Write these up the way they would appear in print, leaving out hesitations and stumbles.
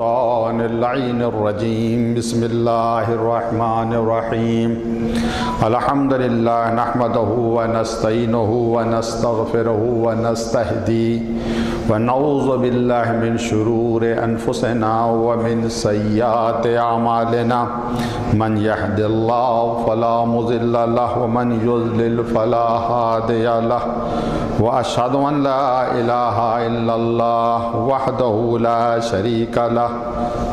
الشيطان اللعين الرجيم بسم الله الرحمن الرحيم الحمد لله نحمده ونستعينه ونستغفره ونستهديه ونعوذ بالله من شرور أنفسنا ومن سيئات أعمالنا من يهد الله فلا مضل له ومن يضلل فلا هادي له وأشهد أن لا إله إلا الله وحده لا شريك له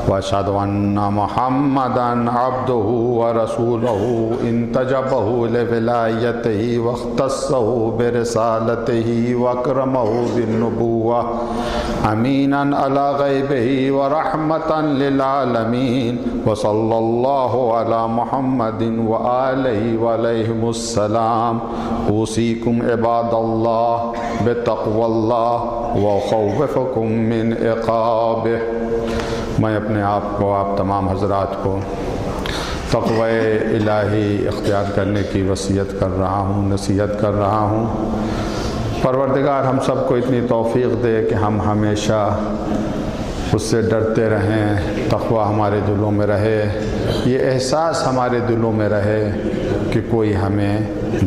وأشهد أن محمدًا عبده ورسوله انتجبه لولايته واختصه برسالته وأكرمه بالنبوة أمينًا على غيبه ورحمة للعالمين وصلى الله على محمد وآله وعليهم السلام أوصيكم عباد الله بتقوى الله وأخوفكم من عقابه۔ میں اپنے آپ کو، آپ تمام حضرات کو تقوی الہی اختیار کرنے کی وصیت کر رہا ہوں، نصیحت کر رہا ہوں۔ پروردگار ہم سب کو اتنی توفیق دے کہ ہم ہمیشہ اس سے ڈرتے رہیں، تقوی ہمارے دلوں میں رہے، یہ احساس ہمارے دلوں میں رہے کہ کوئی ہمیں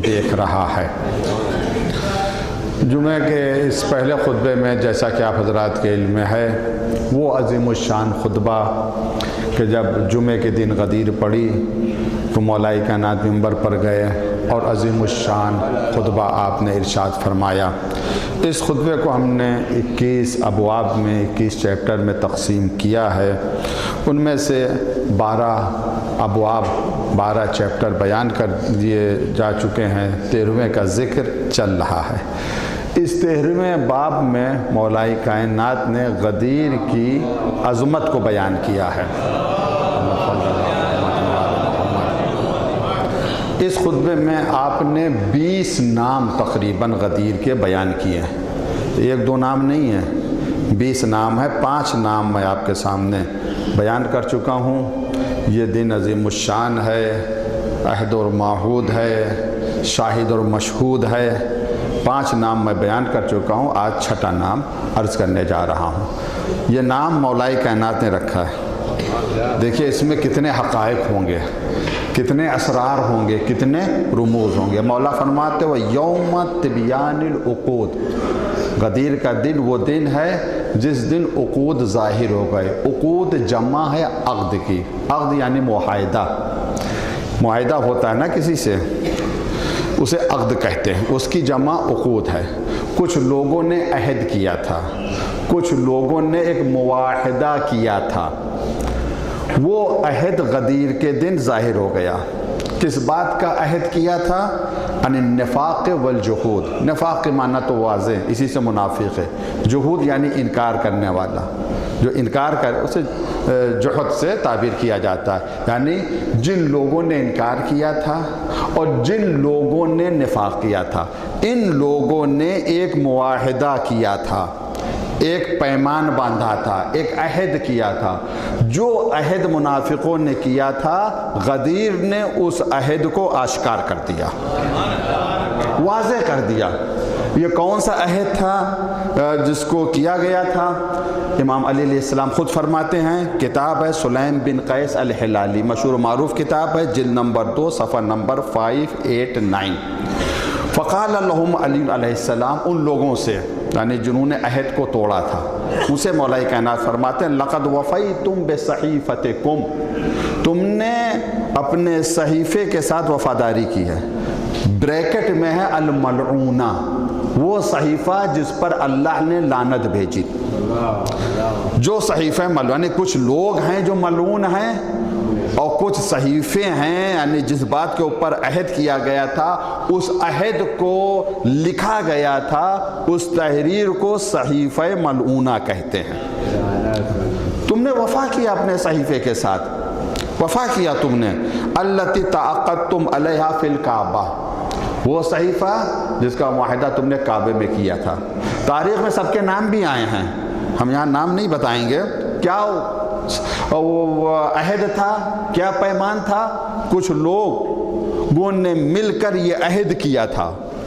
دیکھ رہا ہے۔ جمعہ کے اس پہلے خطبے میں جیسا کہ آپ حضرات کے علم میں ہے، وہ عظیم الشان خطبہ کہ جب جمعہ کے دن غدیر پڑی تو مولائی کائنات منبر پر گئے اور عظیم الشان خطبہ آپ نے ارشاد فرمایا۔ اس خطبے کو ہم نے 21 ابواب میں، 21 چیپٹر میں تقسیم کیا ہے۔ ان میں سے 12 ابواب، 12 چیپٹر بیان کر دیے جا چکے ہیں، 13ویں کا ذکر چل رہا ہے۔ اس 13ویں باب میں مولائی کائنات نے غدیر کی عظمت کو بیان کیا ہے۔ اس خطبے میں آپ نے 20 نام تقریباً غدیر کے بیان کیے ہیں، ایک دو نام نہیں ہیں، 20 نام ہے۔ 5 نام میں آپ کے سامنے بیان کر چکا ہوں۔ یہ دن عظیم الشان ہے، عہد اور معہود ہے، شاہد اور مشہود ہے۔ 5 نام میں بیان کر چکا ہوں، آج 6واں نام عرض کرنے جا رہا ہوں۔ یہ نام مولائی کائنات نے رکھا ہے۔ دیکھیے اس میں کتنے حقائق ہوں گے، کتنے اسرار ہوں گے، کتنے رموز ہوں گے۔ مولا فرماتے وہ یوم تبیان العقود، غدیر کا دن وہ دن ہے جس دن عقود ظاہر ہو گئے۔ عقود جمع ہے عقد کی، عقد یعنی معاہدہ، معاہدہ ہوتا ہے نا کسی سے، اسے عقد کہتے ہیں، اس کی جمع عقود ہے۔ کچھ لوگوں نے عہد کیا تھا، کچھ لوگوں نے ایک معاہدہ کیا تھا، وہ عہد غدیر کے دن ظاہر ہو گیا۔ کس بات کا عہد کیا تھا؟ ان النفاق والجحود۔ نفاق کے معنی تو واضح، اسی سے منافق ہے۔ جحود یعنی انکار کرنے والا، جو انکار کرے اسے جحد سے تعبیر کیا جاتا ہے، یعنی جن لوگوں نے انکار کیا تھا اور جن لوگوں نے نفاق کیا تھا، ان لوگوں نے ایک معاہدہ کیا تھا، ایک پیمان باندھا تھا، ایک عہد کیا تھا۔ جو عہد منافقوں نے کیا تھا، غدیر نے اس عہد کو آشکار کر دیا، واضح کر دیا۔ یہ کون سا عہد تھا جس کو کیا گیا تھا؟ امام علی علیہ السلام خود فرماتے ہیں، کتاب ہے سلیم بن قیس الہلالی، مشہور و معروف کتاب ہے، جلد نمبر 2 صفحہ نمبر 589۔ فقال لهم علی علیہ السلام، ان لوگوں سے یعنی جنہوں نے عہد کو توڑا تھا، ان سے مولائی کائنات فرماتے ہیں لقد وفیتم بصحیفتکم، تم نے اپنے صحیفے کے ساتھ وفاداری کی ہے۔ بریکٹ میں ہے الملعونہ، وہ صحیفہ جس پر اللہ نے لعنت بھیجی۔ جو صحیفہ ملعون، یعنی کچھ لوگ ہیں جو ملعون ہیں اور کچھ صحیفے ہیں، یعنی جس بات کے اوپر عہد کیا گیا تھا، اس عہد کو لکھا گیا تھا، اس تحریر کو صحیفہ ملعونہ کہتے ہیں۔ تم نے وفا کیا اپنے صحیفے کے ساتھ، وفا کیا تم نے۔ التی تعاقدتم علیہا فی الکعبہ، وہ صحیفہ جس کا معاہدہ تم نے کعبے میں کیا تھا۔ تاریخ میں سب کے نام بھی آئے ہیں، ہم یہاں نام نہیں بتائیں گے۔ کیا وہ عہد تھا، کیا پیمان تھا؟ کچھ لوگوں نے مل کر یہ عہد کیا تھا،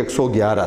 111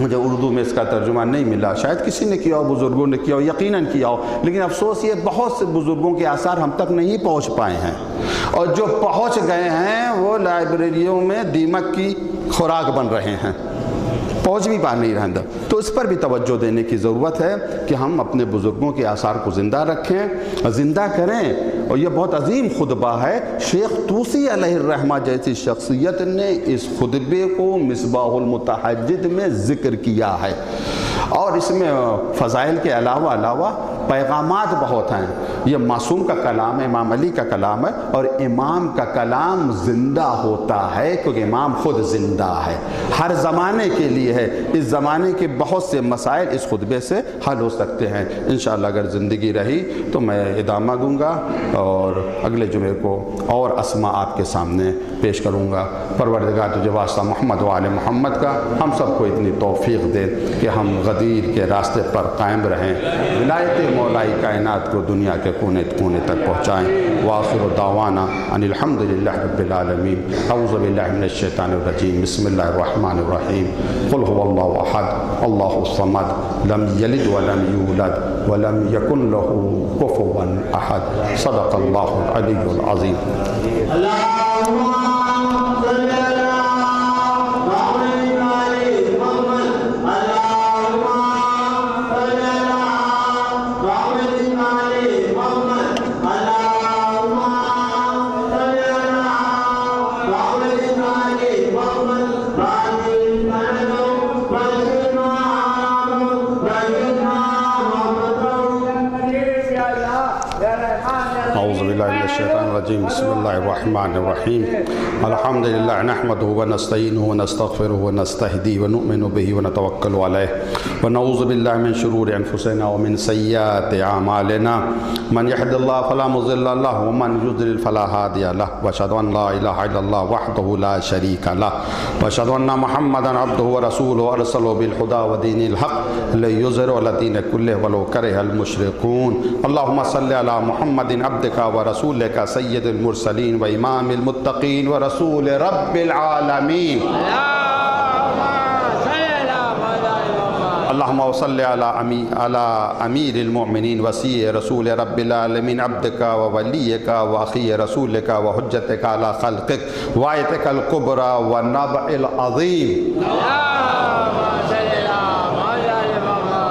مجھے اردو میں اس کا ترجمہ نہیں ملا، شاید کسی نے کیا ہو، بزرگوں نے کیا ہو، یقیناً کیا ہو، لیکن افسوس یہ بہت سے بزرگوں کے آثار ہم تک نہیں پہنچ پائے ہیں، اور جو پہنچ گئے ہیں وہ لائبریریوں میں دیمک کی خوراک بن رہے ہیں، پہنچ بھی پا نہیں رہا۔ تو اس پر بھی توجہ دینے کی ضرورت ہے کہ ہم اپنے بزرگوں کے آثار کو زندہ رکھیں، زندہ کریں۔ اور یہ بہت عظیم خطبہ ہے، شیخ طوسی علیہ الرحمہ جیسی شخصیت نے اس خطبے کو مصباح المتحجد میں ذکر کیا ہے، اور اس میں فضائل کے علاوہ پیغامات بہت ہیں۔ یہ معصوم کا کلام ہے، امام علی کا کلام ہے، اور امام کا کلام زندہ ہوتا ہے کیونکہ امام خود زندہ ہے، ہر زمانے کے لیے ہے۔ اس زمانے کے بہت سے مسائل اس خطبے سے حل ہو سکتے ہیں انشاءاللہ، اگر زندگی رہی تو میں ادامہ دوں گا، اور اگلے جمعے کو اور اسماء آپ کے سامنے پیش کروں گا۔ پروردگار تجھے واسطہ محمد و آل محمد کا ہم سب کو اتنی توفیق دے کہ ہم غدیر کے راستے پر قائم رہیں، ولایت مولائی کائنات کو دنیا کے کونے کونے تک پہنچائیں۔ وآخر دعوانا ان الحمدللہ رب العالمین۔ اعوذ باللہ من الشیطان الرجیم، بسم اللہ الرحمن الرحیم۔ قل هو اللہ احد اللہ الصمد لم یلد ولم یولد ولم یکن له کفوا احد۔ صدق اللہ العلی العظیم۔ بسم اللہ الرحمن الرحیم۔ الحمدللہ نحمدہ ونستعینہ ونستغفرہ ونستہدی ونؤمن بہ ونتوکل علیہ ونعوذ باللہ من شرور انفسنا ومن سیئات اعمالنا، من یہد اللہ فلا مضل لہ ومن یضلل فلا ہادی لہ، واشہد ان لا الہ الا اللہ وحدہ لا شریک لہ، واشہد ان محمدا عبدہ ورسولہ ارسلہ بالہدی ودین الحق لیظہرہ علی الدین کلہ ولو کرہ المشرکون۔ اللہم صلی علی محمد عبدک ورسولک سید المرسلین و امام المتقین و رسول رب العالمین۔ اللہم صلی علی امیر المؤمنین وسیع رسول رب العالمین عبدک و ولیک و اخی رسولک و حجتک علی خلقک و آیتک الکبری و نبع العظیم۔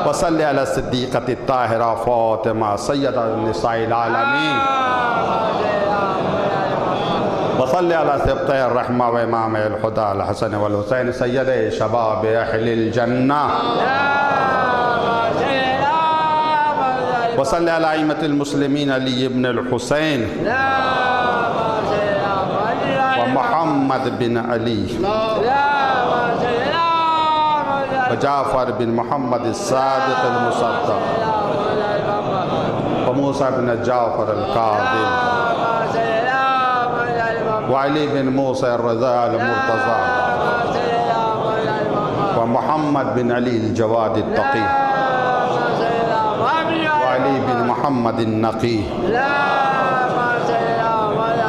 وصلی علی صدیقۃ الطاہرہ فاطمہ سیدۃ النساء العالمین۔ وصلی علی سبطِ الرحمہ و امام الہدی الحسن والحسین سید شباب اہل الجنہ۔ وصلی علی ائمۃ المسلمین علی بن الحسین و محمد بن علی و جعفر بن محمد الصادق المصدق و موسیٰ بن جعفر الکاظم وعلی بن موسیٰ الرضا المرتضی و محمد بن علی الجواد التقی وعلی بن محمد النقی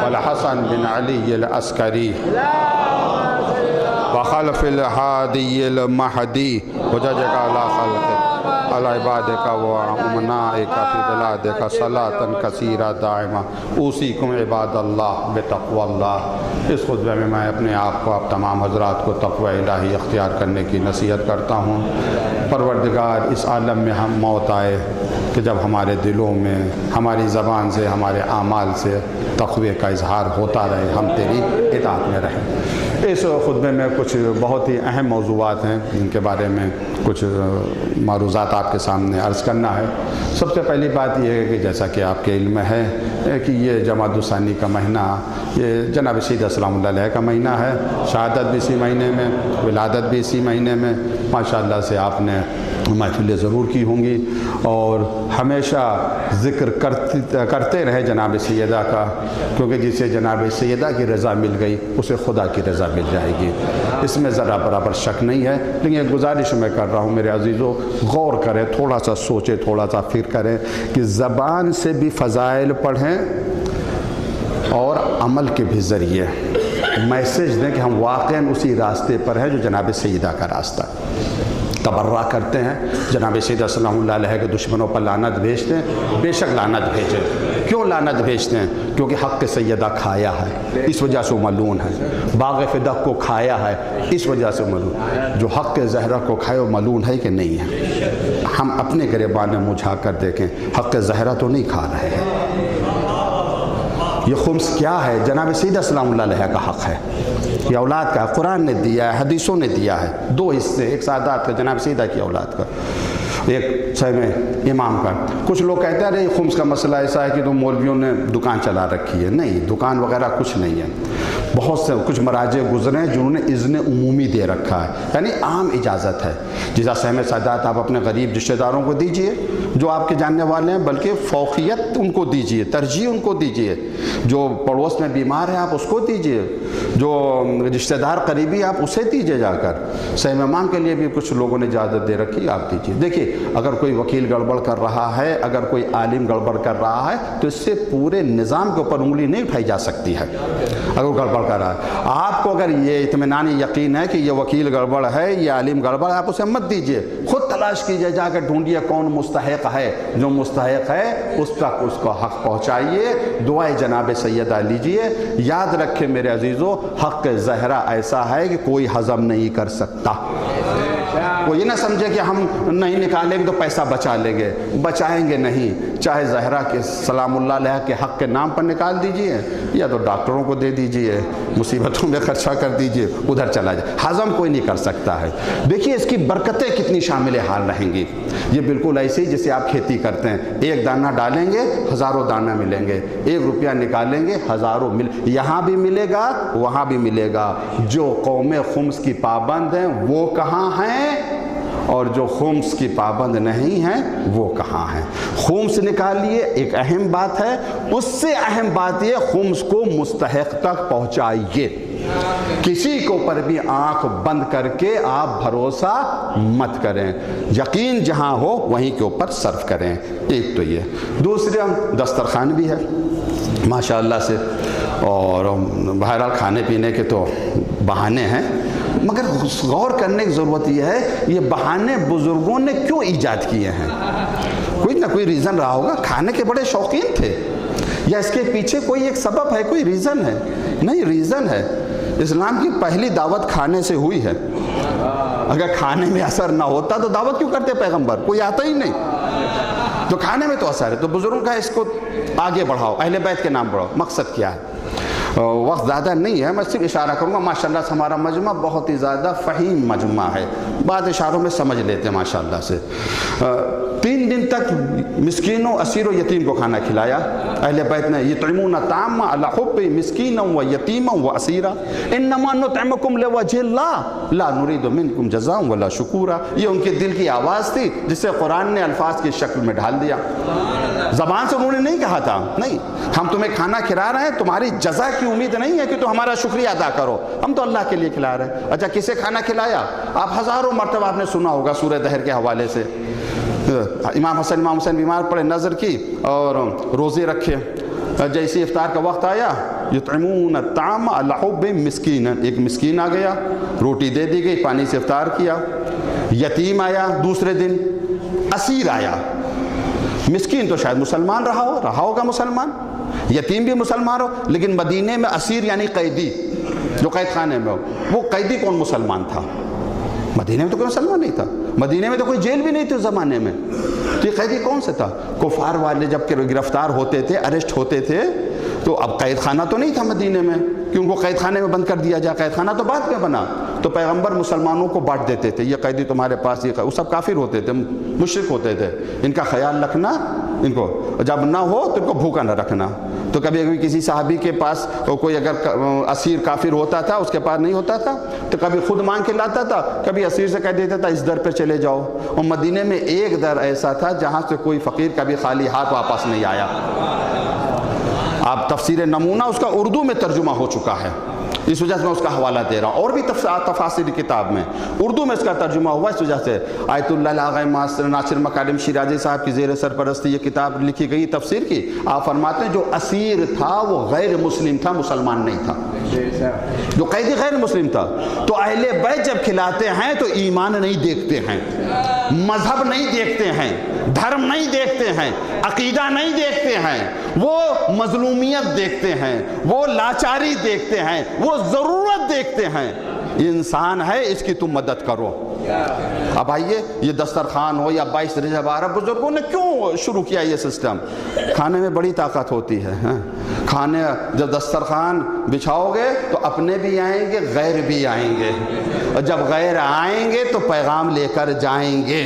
والحسن بن علی العسکری وخلف الحادی المہدی وججک علی خلقک علی عبادک و امنائک فی بلادک صلاۃ کثیرہ دائمہ۔ اوصیکم عباد اللہ بتقوی اللہ۔ اس خطبے میں میں اپنے آپ کو، آپ تمام حضرات کو تقوی الہی اختیار کرنے کی نصیحت کرتا ہوں۔ پروردگار اس عالم میں ہم موت آئے کہ جب ہمارے دلوں میں، ہماری زبان سے، ہمارے اعمال سے تقوی کا اظہار ہوتا رہے، ہم تیری اطاعت میں رہیں۔ اس خطبے میں کچھ بہت ہی اہم موضوعات ہیں جن کے بارے میں کچھ معروضات آپ کے سامنے عرض کرنا ہے۔ سب سے پہلی بات یہ ہے کہ جیسا کہ آپ کے علم ہے کہ یہ جمادی الثانی کا مہینہ یہ جناب سید سلام اللہ علیہ کا مہینہ ہے، شہادت بھی اسی مہینے میں، ولادت بھی اسی مہینے میں۔ ماشاءاللہ سے آپ نے محفلیں ضرور کی ہوں گی اور ہمیشہ ذکر کرتے رہے جناب سیدہ کا، کیونکہ جسے جناب سیدہ کی رضا مل گئی اسے خدا کی رضا مل جائے گی، اس میں ذرا برابر شک نہیں ہے۔ لیکن ایک گزارش میں کر رہا ہوں میرے عزیزو، غور کریں، تھوڑا سا سوچیں، تھوڑا سا فکر کریں کہ زبان سے بھی فضائل پڑھیں اور عمل کے بھی ذریعے میسیج دیں کہ ہم واقعاً اسی راستے پر ہیں جو جناب سیدہ کا راستہ ہے۔ تبرہ کرتے ہیں، جناب سیدہ سلام اللہ علیہ کے دشمنوں پر لعنت بھیجتے ہیں، بے شک لعنت بھیجیں۔ کیوں لعنت بھیجتے ہیں؟ کیونکہ حق سیدہ کھایا ہے، اس وجہ سے ملعون ہے۔ باغ فدق کو کھایا ہے، اس وجہ سے ملعون۔ جو حق زہرہ کو کھائے وہ ملعون ہے کہ نہیں ہے؟ ہم اپنے گریبان میں منہ جھانک کر دیکھیں، حق زہرہ تو نہیں کھا رہے ہیں۔ یہ خمس کیا ہے؟ جناب سیدہ سلام اللہ علیہ کا حق ہے، یہ اولاد کا قرآن نے دیا ہے، حدیثوں نے دیا ہے۔ دو حصے، ایک سادات کا، جناب سیدہ کی اولاد کا، ایک صحیح امام کا۔ کچھ لوگ کہتے ہیں رہے خمس کا مسئلہ ایسا ہے کہ تو مولویوں نے دکان چلا رکھی ہے۔ نہیں، دکان وغیرہ کچھ نہیں ہے۔ بہت سے کچھ مراجع گزرے ہیں جنہوں نے اذن عمومی دے رکھا ہے، یعنی عام اجازت ہے۔ جیسا سہم سادات آپ اپنے غریب رشتہ داروں کو دیجئے جو آپ کے جاننے والے ہیں، بلکہ فوقیت ان کو دیجئے، ترجیح ان کو دیجئے۔ جو پڑوس میں بیمار ہے آپ اس کو دیجئے، جو رشتہ دار قریبی آپ اسے دیجئے جا کر۔ سہم امام کے لیے بھی کچھ لوگوں نے اجازت دے رکھی، آپ دیجئے۔ دیکھیے، اگر کوئی وکیل گڑبڑ کر رہا ہے، اگر کوئی عالم گڑبڑ کر رہا ہے تو اس سے پورے نظام کے اوپر انگلی نہیں اٹھائی جا سکتی ہے اگر وہ گڑبڑ کر رہا ہے۔ آپ کو اگر یہ اطمینان یقین ہے کہ یہ وکیل گڑبڑ ہے، یہ عالم گڑبڑ ہے، آپ اسے مت دیجئے، خود تلاش کیجئے، جا کر ڈھونڈیے کون مستحق ہے، جو مستحق ہے اس تک اس کو حق پہنچائیے، دعائے جناب سیدہ لیجئے۔ یاد رکھیں میرے عزیزو، حق زہرہ ایسا ہے کہ کوئی ہضم نہیں کر سکتا۔ وہ یہ نہ سمجھے کہ ہم نہیں نکالیں گے تو پیسہ بچا لیں گے، بچائیں گے نہیں۔ چاہے زہرہ کے سلام اللہ علیہ کے حق کے نام پر نکال دیجئے، یا تو ڈاکٹروں کو دے دیجئے، مصیبتوں میں خرچہ کر دیجئے، ادھر چلا جائے۔ ہضم کوئی نہیں کر سکتا ہے۔ دیکھیے اس کی برکتیں کتنی شامل حال رہیں گی۔ یہ بالکل ایسے ہی جیسے آپ کھیتی کرتے ہیں، ایک دانہ ڈالیں گے ہزاروں دانہ ملیں گے، 1 روپیہ نکالیں گے ہزاروں یہاں بھی ملے گا وہاں بھی ملے گا۔ جو قوم خمس کی پابند ہیں وہ کہاں ہیں، اور جو خمس کی پابند نہیں ہیں وہ کہاں ہیں؟ خمس نکالیے، ایک اہم بات ہے، اس سے اہم بات یہ خمس کو مستحق تک پہنچائیے۔ کسی کے اوپر بھی آنکھ بند کر کے آپ بھروسہ مت کریں، یقین جہاں ہو وہیں کے اوپر صرف کریں۔ ایک تو یہ، دوسرے دسترخوان بھی ہے ماشاءاللہ سے، اور بہرحال کھانے پینے کے تو بہانے ہیں، مگر غور کرنے کی ضرورت یہ ہے یہ بہانے بزرگوں نے کیوں ایجاد کیے ہیں؟ کوئی نہ کوئی ریزن رہا ہوگا۔ کھانے کے بڑے شوقین تھے، یا اس کے پیچھے کوئی ایک سبب ہے، کوئی ریزن ہے؟ نہیں، ریزن ہے، اسلام کی پہلی دعوت کھانے سے ہوئی ہے۔ اگر کھانے میں اثر نہ ہوتا تو دعوت کیوں کرتے پیغمبر؟ کوئی آتا ہی نہیں، تو کھانے میں تو اثر ہے۔ تو بزرگوں کا اس کو آگے بڑھاؤ، اہل بیت کے نام بڑھاؤ۔ مقصد کیا ہے؟ وقت زیادہ نہیں ہے، میں صرف اشارہ کروں گا۔ ماشاءاللہ سے ہمارا مجمع بہت ہی زیادہ فہیم مجمع ہے، بعض اشاروں میں سمجھ لیتے ہیں ماشاءاللہ سے۔ 3 دن تک مسکینوں، اسیر و یتیم کو کھانا کھلایا اہل بیت نے۔ یطعمون الطعام علی حب مسکینا و یتیما و اسیرا انما نطعمکم لوجہ اللہ لا نرید منکم جزاء ولا شکورا۔ یہ ان کے دل کی آواز تھی جسے قرآن نے الفاظ کی شکل میں ڈھال دیا۔ زبان سے انہوں نے نہیں کہا تھا، نہیں ہم تمہیں کھانا کھلا رہے ہیں، تمہاری جزا کی امید نہیں ہے کہ تم ہمارا شکریہ ادا کرو، ہم تو اللہ کے لیے کھلا رہے ہیں۔ اچھا کسے کھانا کھلایا؟ آپ ہزاروں مرتبہ آپ نے سنا ہوگا سورہ دہر کے حوالے سے۔ امام حسین بیمار پڑے، نظر کی اور روزے رکھے، جیسے افطار کا وقت آیا یطعمون الطعام علی حب مسکینا، ایک مسکین آ گیا، روٹی دے دی گئی، پانی سے افطار کیا۔ یتیم آیا دوسرے دن، اسیر آیا۔ مسکین تو شاید مسلمان رہا ہوگا مسلمان، یتیم بھی مسلمان ہو، لیکن مدینے میں اسیر یعنی قیدی، جو قید خانے میں ہو، وہ قیدی کون مسلمان تھا؟ مدینے میں تو کوئی مسلمان نہیں تھا، مدینے میں تو کوئی جیل بھی نہیں تھی اس زمانے میں، تو یہ قیدی کون سے تھا؟ کفار والے جب کہ گرفتار ہوتے تھے، اریسٹ ہوتے تھے، تو اب قید خانہ تو نہیں تھا مدینے میں کہ ان کو قید خانے میں بند کر دیا جائے، قید خانہ تو بعد میں بنا۔ تو پیغمبر مسلمانوں کو بانٹ دیتے تھے، یہ قیدی تمہارے پاس، یہ وہ سب کافر ہوتے تھے، مشرک ہوتے تھے، ان کا خیال رکھنا، ان کو جب نہ ہو تو ان کو بھوکا نہ رکھنا۔ تو کبھی کسی صحابی کے پاس کوئی اگر اسیر کافر ہوتا تھا، اس کے پاس نہیں ہوتا تھا تو کبھی خود مانگ کے لاتا تھا، کبھی اسیر سے کہہ دیتا تھا اس در پہ چلے جاؤ۔ اور مدینے میں ایک در ایسا تھا جہاں سے کوئی فقیر کبھی خالی ہاتھ واپس نہیں آیا۔ آپ تفسیر نمونہ اس کا اردو میں ترجمہ ہو چکا ہے، اس وجہ سے میں اس کا حوالہ دے رہا ہوں، اور بھی تفاسیر کتاب میں اردو میں اس کا ترجمہ ہوا، اس وجہ سے آیت اللہ آغا ناصر مکارم شیرازی صاحب کی زیر سرپرستی یہ کتاب لکھی گئی تفسیر کی۔ آپ فرماتے ہیں جو اسیر تھا وہ غیر مسلم تھا، مسلمان نہیں تھا۔ جو قیدی غیر مسلم تھا، تو اہل بیت جب کھلاتے ہیں تو ایمان نہیں دیکھتے ہیں، مذہب نہیں دیکھتے ہیں، دھرم نہیں دیکھتے ہیں، عقیدہ نہیں دیکھتے ہیں، وہ مظلومیت دیکھتے ہیں، وہ لاچاری دیکھتے ہیں، وہ ضرورت دیکھتے ہیں. یہ انسان ہے، اس کی تم مدد کرو. اب آئیے، یہ دسترخوان ہو یا 22 رجب آ رہا، بزرگوں نے کیوں شروع کیا یہ سسٹم؟ کھانے میں بڑی طاقت ہوتی ہے. کھانے جب دسترخوان بچھاؤ گے تو اپنے بھی آئیں گے، غیر بھی آئیں گے، اور جب غیر آئیں گے تو پیغام لے کر جائیں گے.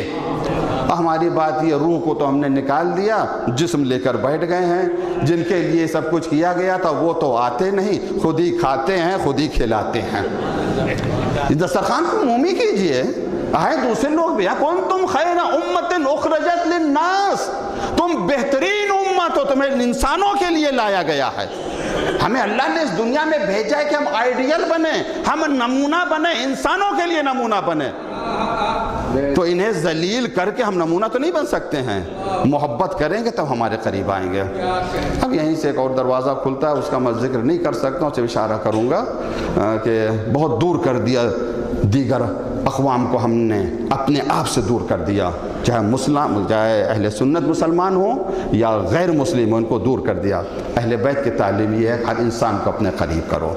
ہماری بات یہ، روح کو تو ہم نے نکال دیا، جسم لے کر بیٹھ گئے ہیں. جن کے لیے سب کچھ کیا گیا تھا وہ تو آتے نہیں، خود ہی کھاتے ہیں، خود ہی کھلاتے ہیں. دسترخوان کو عمومی کیجئے، آئے دوسرے لوگ بھی. کنتم خیر امت اخرجت للناس، تم بہترین امت ہو، تمہیں انسانوں کے لیے لایا گیا ہے. ہمیں اللہ نے اس دنیا میں بھیجا ہے کہ ہم آئیڈیل بنیں، ہم نمونہ بنیں، انسانوں کے لیے نمونہ بنیں. تو انہیں ذلیل کر کے ہم نمونہ تو نہیں بن سکتے ہیں. محبت کریں گے تب ہمارے قریب آئیں گے. اب یہیں سے ایک اور دروازہ کھلتا ہے، اس کا میں ذکر نہیں کر سکتا ہوں، صرف اشارہ کروں گا کہ بہت دور کر دیا دیگر اقوام کو، ہم نے اپنے آپ سے دور کر دیا. چاہے اہل سنت مسلمان ہوں یا غیر مسلم ہوں، ان کو دور کر دیا. اہل بیت کی تعلیم یہ ہے، ہر انسان کو اپنے قریب کرو.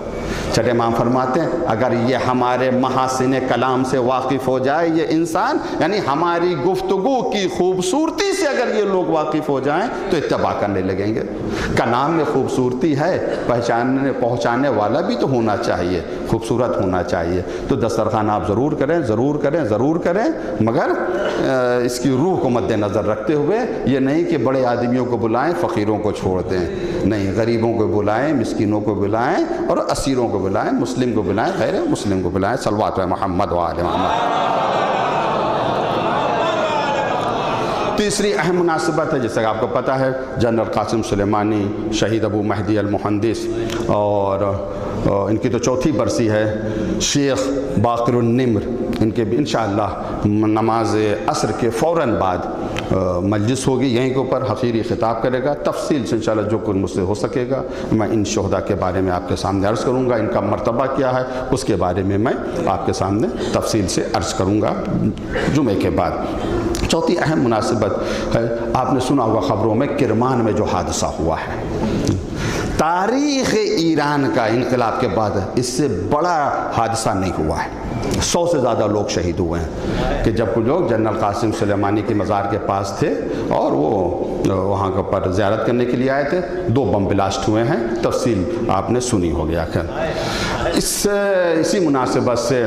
چھٹے امام فرماتے ہیں اگر یہ ہمارے محاسن کلام سے واقف ہو جائے یہ انسان، یعنی ہماری گفتگو کی خوبصورتی سے اگر یہ لوگ واقف ہو جائیں تو اتباع کرنے لگیں گے. کلام میں خوبصورتی ہے، پہنچانے والا بھی تو ہونا چاہیے، خوبصورت ہونا چاہیے. تو دسترخوان آپ ضرور کریں، ضرور کریں، ضرور کریں، مگر اس کی روح کو مد نظر رکھتے ہوئے. یہ نہیں کہ بڑے آدمیوں کو بلائیں، فقیروں کو چھوڑ دیں. نہیں، غریبوں کو بلائیں، مسکینوں کو بلائیں، اور اسیروں کو بلائیں، مسلم کو بلائیں، غیر مسلم کو بلائیں. صلوات محمد و آل محمد. تیسری اہم مناسبت ہے، جیسے آپ کو پتہ ہے، جنرل قاسم سلیمانی، شہید ابو مہدی المحدث، اور ان کی تو چوتھی برسی ہے. شیخ باقر النمر، ان کے بھی انشاءاللہ نماز عصر کے فوراً بعد مجلس ہوگی، یہیں کے اوپر حقیری خطاب کرے گا. تفصیل سے انشاءاللہ جو کچھ مجھ سے ہو سکے گا میں ان شہداء کے بارے میں آپ کے سامنے عرض کروں گا. ان کا مرتبہ کیا ہے اس کے بارے میں میں آپ کے سامنے تفصیل سے عرض کروں گا جمعے کے بعد. چوتھی اہم مناسبت ہے، آپ نے سنا ہوگا خبروں میں کرمان میں جو حادثہ ہوا ہے. تاریخ ایران کا انقلاب کے بعد اس سے بڑا حادثہ نہیں ہوا ہے. 100 سے زیادہ لوگ شہید ہوئے ہیں کہ جب کچھ لوگ جنرل قاسم سلیمانی کی مزار کے پاس تھے اور وہ وہاں پر زیارت کرنے کے لیے آئے تھے. 2 بم بلاسٹ ہوئے ہیں، تفصیل آپ نے سنی ہو گیا. اسی مناسبت سے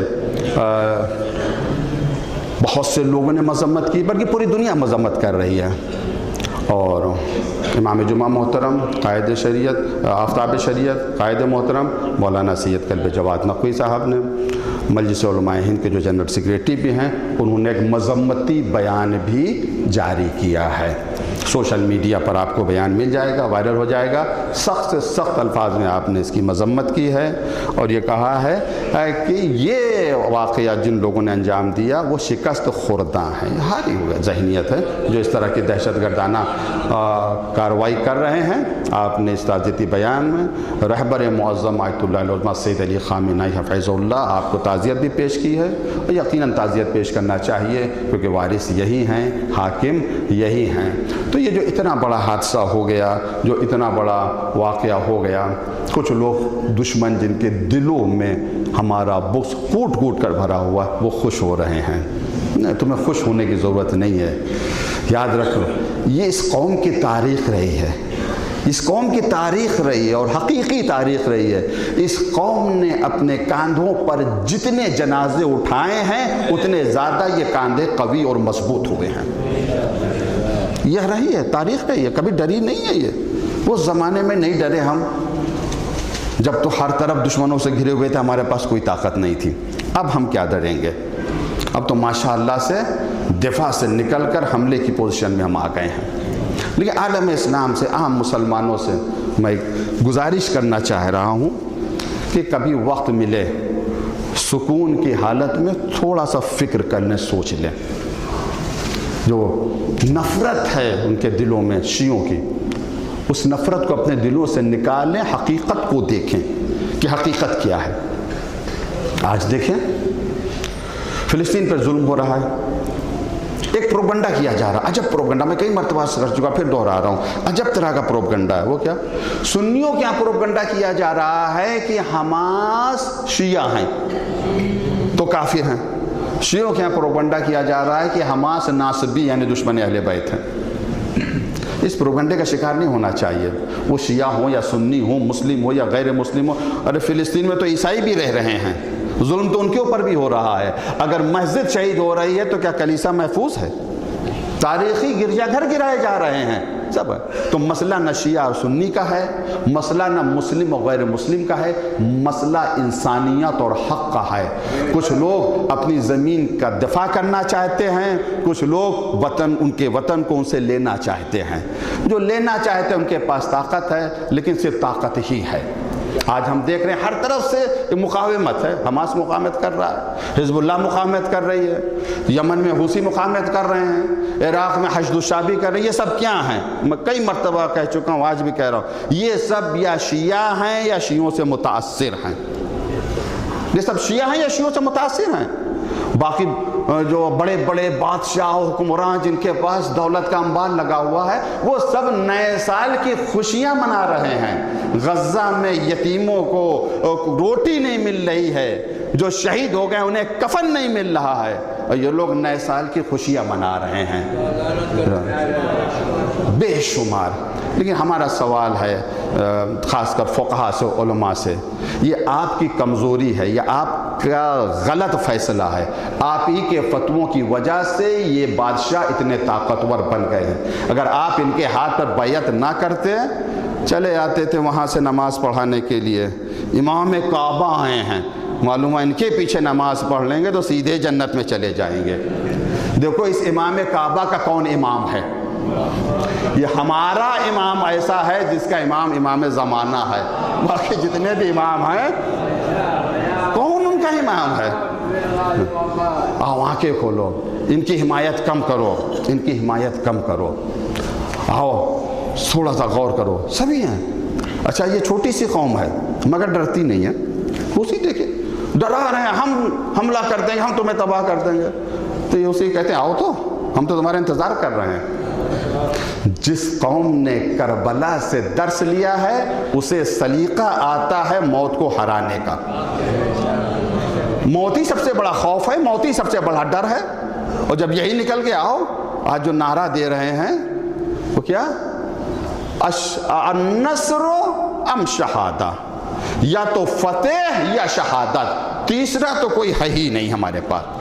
بہت سے لوگوں نے مذمت کی، بلکہ پوری دنیا مذمت کر رہی ہے. اور امام جمعہ محترم، قائد شریعت، آفتاب شریعت، قائد محترم مولانا سید قلب جواد نقوی صاحب نے، مجلس علماء ہند کے جو جنرل سیکریٹری بھی ہیں، انہوں نے ایک مذمتی بیان بھی جاری کیا ہے. سوشل میڈیا پر آپ کو بیان مل جائے گا، وائرل ہو جائے گا. سخت سے سخت الفاظ میں آپ نے اس کی مذمت کی ہے اور یہ کہا ہے کہ یہ واقعہ جن لوگوں نے انجام دیا وہ شکست خوردہ ہیں، ہاری ہوئے ذہنیت ہے جو اس طرح کی دہشت گردانہ کارروائی کر رہے ہیں. آپ نے اس تعزیتی بیان میں رہبر معظم آیت اللہ العظمہ سید علی خامنہئی حفظہ اللہ آپ کو تعزیت بھی پیش کی ہے، اور یقیناً تعزیت پیش کرنا چاہیے کیونکہ وارث یہی ہیں، حاکم یہی ہیں. تو یہ جو اتنا بڑا حادثہ ہو گیا، جو اتنا بڑا واقعہ ہو گیا، کچھ لوگ دشمن جن کے دلوں میں ہمارا بغض کوٹ کوٹ کر بھرا ہوا وہ خوش ہو رہے ہیں. تمہیں خوش ہونے کی ضرورت نہیں ہے. یاد رکھو یہ اس قوم کی تاریخ رہی ہے، اس قوم کی تاریخ رہی ہے اور حقیقی تاریخ رہی ہے. اس قوم نے اپنے کاندھوں پر جتنے جنازے اٹھائے ہیں اتنے زیادہ یہ کاندھے قوی اور مضبوط ہوئے ہیں. یہ رہی ہے تاریخ رہی ہے، کبھی ڈری نہیں ہے. یہ اس زمانے میں نہیں ڈرے ہم جب تو ہر طرف دشمنوں سے گھرے ہوئے تھے، ہمارے پاس کوئی طاقت نہیں تھی. اب ہم کیا ڈریں گے؟ اب تو ماشاءاللہ سے دفاع سے نکل کر حملے کی پوزیشن میں ہم آ گئے ہیں. لیکن عالم اسلام سے، عام مسلمانوں سے میں گزارش کرنا چاہ رہا ہوں کہ کبھی وقت ملے سکون کی حالت میں تھوڑا سا فکر کرنے سوچ لیں. جو نفرت ہے ان کے دلوں میں شیعوں کی، اس نفرت کو اپنے دلوں سے نکالیں، حقیقت کو دیکھیں کہ حقیقت کیا ہے۔ آج دیکھیں فلسطین پر ظلم ہو رہا ہے، ایک پروپگنڈا کیا جا رہا ہے، عجب پروپگنڈا، میں کئی مرتبہ کر چکا، پھر دوہرا رہا ہوں، عجب طرح کا پروپگنڈا ہے۔ وہ کیا؟ سنیوں کے یہاں پروپگنڈا کیا جا رہا ہے کہ حماس شیعہ ہیں تو کافر ہیں، شیعوں کے یہاں پروپگنڈا کیا جا رہا ہے کہ حماس ناصبی یعنی دشمن اہل بیت ہیں۔ اس پروپگنڈے کا شکار نہیں ہونا چاہیے، وہ شیعہ ہوں یا سنی ہوں، مسلم ہو یا غیر مسلم ہو۔ ارے فلسطین میں تو عیسائی بھی رہ رہے ہیں، ظلم تو ان کے اوپر بھی ہو رہا ہے۔ اگر مسجد شہید ہو رہی ہے تو کیا کلیسا محفوظ ہے؟ تاریخی گرجا گھر گرائے جا رہے ہیں سب۔ تو مسئلہ نہ شیعہ اور سنی کا ہے، مسئلہ نہ مسلم اور غیر مسلم کا ہے، مسئلہ انسانیت اور حق کا ہے۔ کچھ لوگ اپنی زمین کا دفاع کرنا چاہتے ہیں، کچھ لوگ وطن، ان کے وطن کو ان سے لینا چاہتے ہیں۔ جو لینا چاہتے ہیں ان کے پاس طاقت ہے، لیکن صرف طاقت ہی ہے۔ آج ہم دیکھ رہے ہیں ہر طرف سے مقاومت ہے، حماس مقاومت کر رہا ہے، حزب اللہ مقاومت کر رہی ہے، یمن میں حوثی مقاومت کر رہے ہیں، عراق میں حشد الشعبی کر رہے ہیں۔ یہ سب کیا ہیں؟ میں کئی مرتبہ کہہ چکا ہوں، آج بھی کہہ رہا ہوں، یہ سب یا شیعہ ہیں یا شیعوں سے متاثر ہیں۔ یہ سب شیعہ ہیں یا شیعوں سے متاثر ہیں۔ باقی جو بڑے بڑے بادشاہ و حکمران جن کے پاس دولت کا انبار لگا ہوا ہے، وہ سب نئے سال کی خوشیاں منا رہے ہیں۔ غزہ میں یتیموں کو روٹی نہیں مل رہی ہے، جو شہید ہو گئے انہیں کفن نہیں مل رہا ہے، اور یہ لوگ نئے سال کی خوشیاں منا رہے ہیں بے شمار۔ لیکن ہمارا سوال ہے خاص کر فقہا سے، علماء سے، یہ آپ کی کمزوری ہے، یہ آپ کا غلط فیصلہ ہے، آپ ہی کے فتووں کی وجہ سے یہ بادشاہ اتنے طاقتور بن گئے ہیں۔ اگر آپ ان کے ہاتھ پر بیعت نہ کرتے، چلے آتے تھے وہاں سے نماز پڑھانے کے لیے، امام کعبہ آئے ہیں، معلوم ہے ان کے پیچھے نماز پڑھ لیں گے تو سیدھے جنت میں چلے جائیں گے۔ دیکھو اس امام کعبہ کا کون امام ہے؟ یہ ہمارا امام ایسا ہے جس کا امام زمانہ ہے، باقی جتنے بھی امام ہیں کون ان کا امام ہے؟ آؤ آنکھیں کھولو، ان کی حمایت کم کرو، ان کی حمایت کم کرو، آؤ تھوڑا سا غور کرو، سبھی ہیں۔ اچھا یہ چھوٹی سی قوم ہے مگر ڈرتی نہیں ہے، اسی دیکھیں ڈرا رہے ہیں، ہم حملہ کر دیں گے، ہم تمہیں تباہ کر دیں گے، تو یہ اسی کہتے ہیں آؤ تو ہم تو تمہارا انتظار کر رہے ہیں۔ جس قوم نے کربلا سے درس لیا ہے اسے سلیقہ آتا ہے موت کو ہرانے کا۔ موت ہی سب سے بڑا خوف ہے، موت ہی سب سے بڑا ڈر ہے، اور جب یہی نکل کے آؤ، آج جو نعرہ دے رہے ہیں وہ کیا؟ النصر ام شہادہ، یا تو فتح یا شہادت، تیسرا تو کوئی ہے ہی نہیں ہمارے پاس۔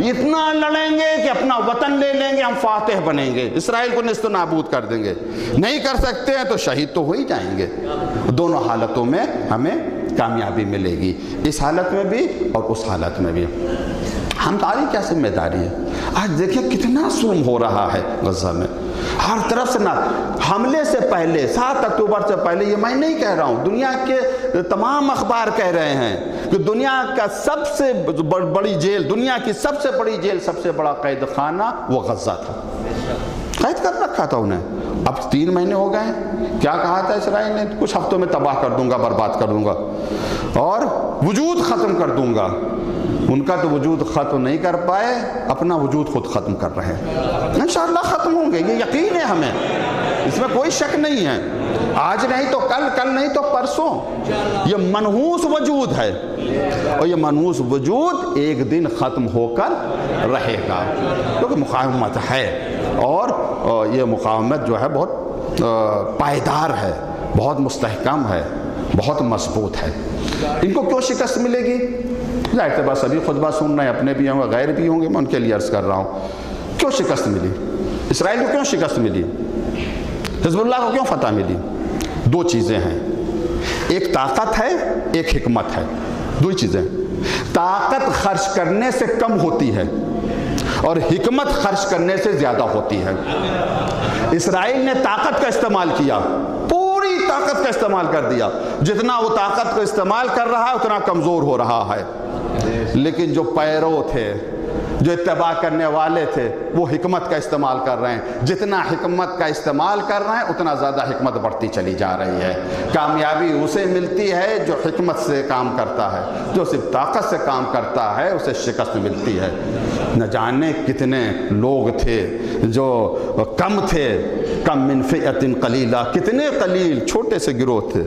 اتنا لڑیں گے کہ اپنا وطن لے لیں گے، ہم فاتح بنیں گے، اسرائیل کو نیست و نابود کر دیں گے، نہیں کر سکتے ہیں تو شہید تو ہو ہی جائیں گے۔ دونوں حالتوں میں ہمیں کامیابی ملے گی، اس حالت میں بھی اور اس حالت میں بھی۔ ہماری کیا ذمہ داری ہے؟ آج دیکھیں کتنا ظلم ہو رہا ہے غزہ میں، ہر طرف سے نہ حملے سے پہلے 7 اکتوبر سے پہلے، یہ میں نہیں کہہ رہا ہوں، دنیا کے تمام اخبار کہہ رہے ہیں کہ دنیا کا سب سے بڑی جیل، دنیا کی سب سے بڑی جیل، سب سے بڑا قید خانہ وہ غزہ تھا، قید کر رکھا تھا انہیں۔ اب 3 مہینے ہو گئے ہیں، کیا کہا تھا اسرائیل نے؟ کچھ ہفتوں میں تباہ کر دوں گا، برباد کر دوں گا اور وجود ختم کر دوں گا۔ ان کا تو وجود ختم نہیں کر پائے، اپنا وجود خود ختم کر رہے ہیں۔ انشاءاللہ ختم ہوں گے، یہ یقین ہے ہمیں، اس میں کوئی شک نہیں ہے۔ آج نہیں تو کل، کل نہیں تو پرسوں، یہ منحوس وجود ہے، اور یہ منحوس وجود ایک دن ختم ہو کر رہے گا، کیونکہ مقاومت ہے، اور یہ مقاومت جو ہے بہت پائیدار ہے، بہت مستحکم ہے، بہت مضبوط ہے۔ ان کو کیوں شکست ملے گی؟ ظاہر سی بات سبھی خطبہ سن رہے ہیں، اپنے بھی ہوں گے، غیر بھی ہوں گے، میں ان کے لیے عرض کر رہا ہوں۔ کیوں شکست ملی؟ اسرائیل کو کیوں شکست ملی؟ حزب اللہ کو کیوں فتح ملی؟ 2 چیزیں ہیں، ایک طاقت ہے، ایک حکمت ہے، 2 چیزیں۔ طاقت خرچ کرنے سے کم ہوتی ہے اور حکمت خرچ کرنے سے زیادہ ہوتی ہے۔ اسرائیل نے طاقت کا استعمال کیا، پوری طاقت کا استعمال کر دیا، جتنا وہ طاقت کا استعمال کر رہا ہے اتنا کمزور ہو رہا ہے، لیکن جو پیرو تھے جو اتباع کرنے والے تھے وہ حکمت کا استعمال کر رہے ہیں. جتنا حکمت کا استعمال کر رہے ہیں اتنا زیادہ حکمت بڑھتی چلی جا رہی ہے. کامیابی اسے ملتی ہے جو حکمت سے کام کرتا ہے. جو صرف طاقت سے کام کرتا ہے اسے شکست ملتی ہے. نہ جانے کتنے لوگ تھے جو کم تھے، کم من فئۃ قلیلہ، کتنے قلیل چھوٹے سے گروہ تھے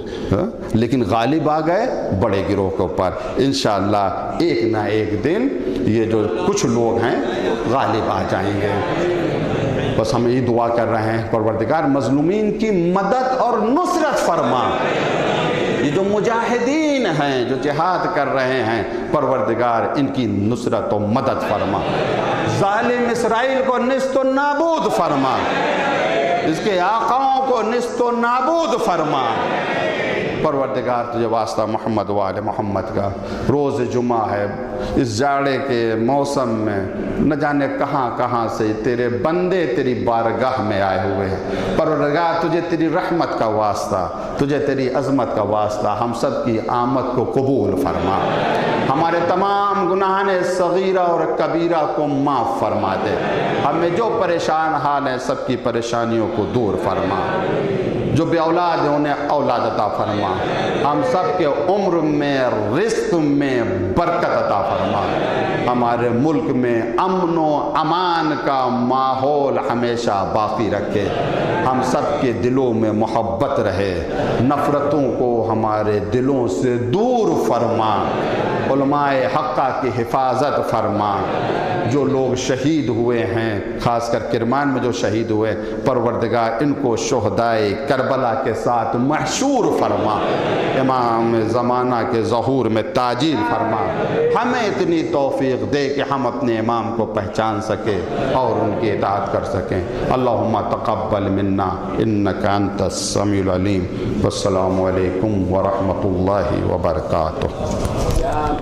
لیکن غالب آ گئے بڑے گروہ کے اوپر. انشاءاللہ ایک نہ ایک دن یہ جو کچھ لوگ ہیں غالب آ جائیں گے. بس ہم یہ دعا کر رہے ہیں پروردگار مظلومین کی مدد اور نصرت فرما. یہ جو مجاہدین ہیں جو جہاد کر رہے ہیں پروردگار ان کی نصرت و مدد فرما. ظالم اسرائیل کو نیست و نابود فرما، اس کے آقاؤں کو نیست و نابود فرما. پروردگار تجھے واسطہ محمد و آل محمد کا. روز جمعہ ہے، اس جاڑے کے موسم میں نہ جانے کہاں کہاں سے تیرے بندے تیری بارگاہ میں آئے ہوئے ہیں. پروردگار تجھے تیری رحمت کا واسطہ، تجھے تیری عظمت کا واسطہ ہم سب کی آمد کو قبول فرما. ہمارے تمام گناہان صغیرہ اور کبیرہ کو معاف فرما دے. ہمیں جو پریشان حال ہیں سب کی پریشانیوں کو دور فرما. جو بے اولاد ہیں انہیں اولاد عطا فرما. ہم سب کے عمر میں رزق میں برکت عطا فرما. ہمارے ملک میں امن و امان کا ماحول ہمیشہ باقی رکھے. ہم سب کے دلوں میں محبت رہے. نفرتوں کو ہمارے دلوں سے دور فرما. علماء حقہ کی حفاظت فرما. جو لوگ شہید ہوئے ہیں خاص کر کرمان میں جو شہید ہوئے پروردگار ان کو شہدائے کربلا کے ساتھ محشور فرما. امام زمانہ کے ظہور میں تاجیل فرما. ہمیں اتنی توفیق دے کہ ہم اپنے امام کو پہچان سکیں اور ان کی اطاعت کر سکیں. اللہم تقبل منا انک انت السمیع العلیم. والسلام علیکم ورحمۃ اللہ وبرکاتہ.